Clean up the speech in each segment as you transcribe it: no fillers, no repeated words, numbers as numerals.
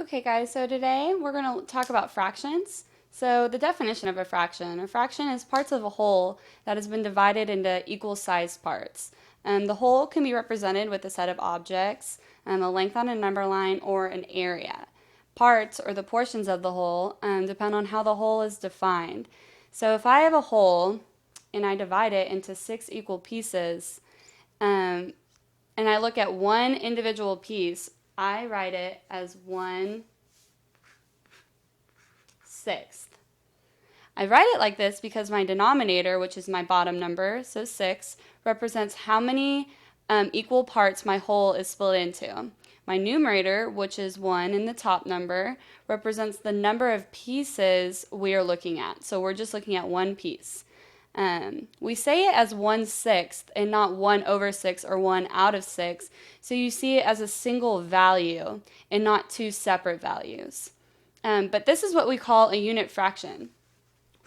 Okay guys, so today we're going to talk about fractions. So the definition of a fraction is parts of a whole that has been divided into equal sized parts. The whole can be represented with a set of objects, a length on a number line, or an area. Parts, or the portions of the whole, depend on how the whole is defined. So if I have a whole and I divide it into 6 equal pieces, and I look at one individual piece, I write it as 1/6. I write it like this because my denominator, which is my bottom number, so 6, represents how many equal parts my whole is split into. My numerator, which is 1 in the top number, represents the number of pieces we are looking at. So we're just looking at one piece. We say it as 1/6 and not 1/6 or 1 out of 6. So you see it as a single value and not two separate values. But this is what we call a unit fraction.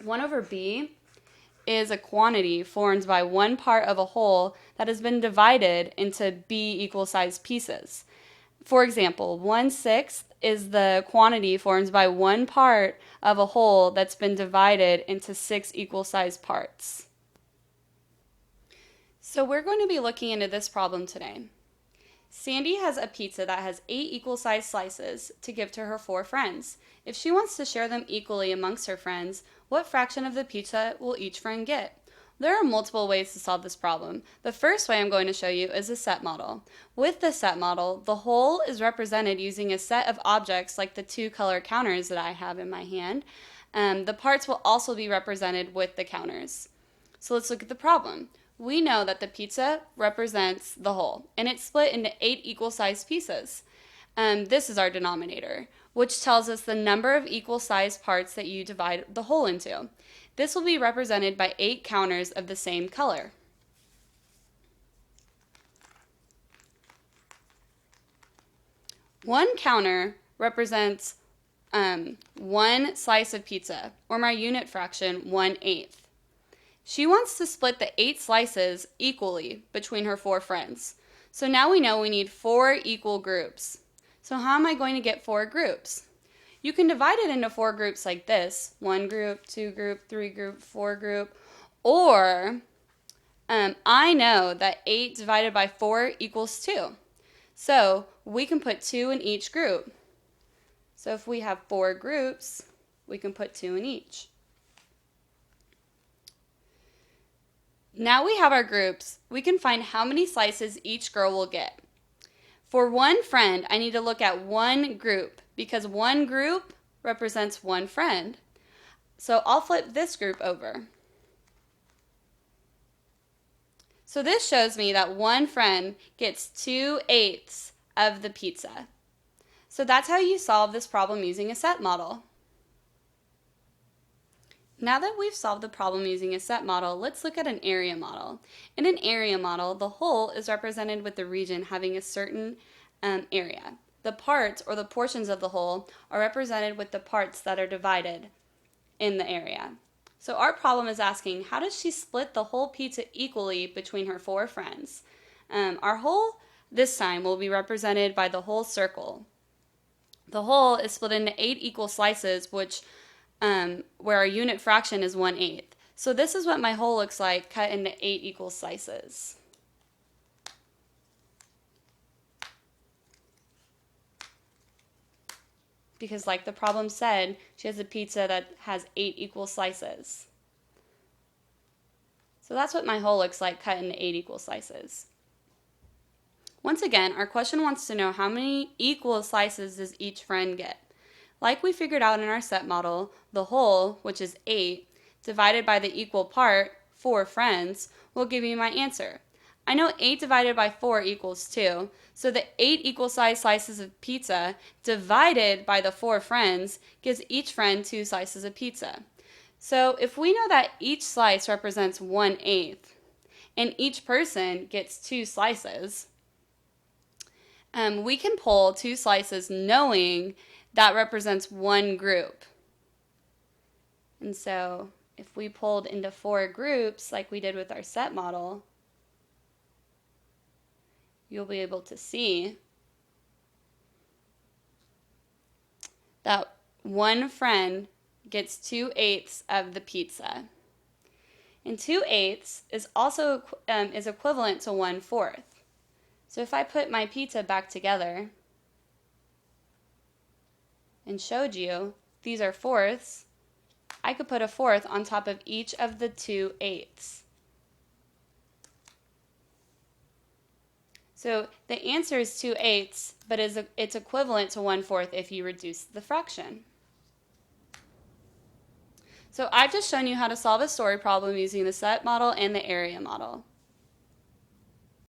1/b is a quantity formed by one part of a whole that has been divided into b equal sized pieces. For example, 1/6 is the quantity formed by one part of a whole that's been divided into 6 equal sized parts. So we're going to be looking into this problem today. Sandy has a pizza that has 8 equal sized slices to give to her 4 friends. If she wants to share them equally amongst her friends, what fraction of the pizza will each friend get? There are multiple ways to solve this problem. The first way I'm going to show you is a set model. With the set model, the whole is represented using a set of objects like the 2 color counters that I have in my hand. The parts will also be represented with the counters. So let's look at the problem. We know that the pizza represents the whole, and it's split into 8 equal sized pieces. This is our denominator, which tells us the number of equal sized parts that you divide the whole into. This will be represented by 8 counters of the same color. One counter represents one slice of pizza, or my unit fraction, 1/8. She wants to split the 8 slices equally between her 4 friends. So now we know we need 4 equal groups. So how am I going to get 4 groups? You can divide it into 4 groups like this: 1 group, 2 group, 3 group, 4 group. Or I know that 8 divided by 4 equals 2. So we can put 2 in each group. So if we have 4 groups, we can put 2 in each. Now we have our groups, we can find how many slices each girl will get. For one friend, I need to look at one group because one group represents one friend. So I'll flip this group over. So this shows me that one friend gets 2/8 of the pizza. So that's how you solve this problem using a set model. Now that we've solved the problem using a set model, let's look at an area model. In an area model, the whole is represented with the region having a certain area. The parts, or the portions of the whole, are represented with the parts that are divided in the area. So our problem is asking, how does she split the whole pizza equally between her 4 friends? Our whole this time will be represented by the whole circle. The whole is split into 8 equal slices, where our unit fraction is 1/8. So this is what my whole looks like cut into 8 equal slices. Because like the problem said, she has a pizza that has 8 equal slices. So that's what my whole looks like cut into 8 equal slices. Once again, our question wants to know how many equal slices does each friend get. Like we figured out in our set model, the whole, which is 8, divided by the equal part, 4 friends, will give me my answer. I know 8 divided by 4 equals 2, so the 8 equal sized slices of pizza divided by the 4 friends gives each friend 2 slices of pizza. So if we know that each slice represents 1/8, and each person gets 2 slices, we can pull 2 slices knowing that represents one group. And so if we pulled into 4 groups like we did with our set model, you'll be able to see that one friend gets 2/8 of the pizza. And 2/8 is also is equivalent to 1/4. So if I put my pizza back together and showed you these are fourths, I could put a fourth on top of each of the 2/8. So the answer is 2/8, but it's equivalent to 1/4 if you reduce the fraction. So I've just shown you how to solve a story problem using the set model and the area model.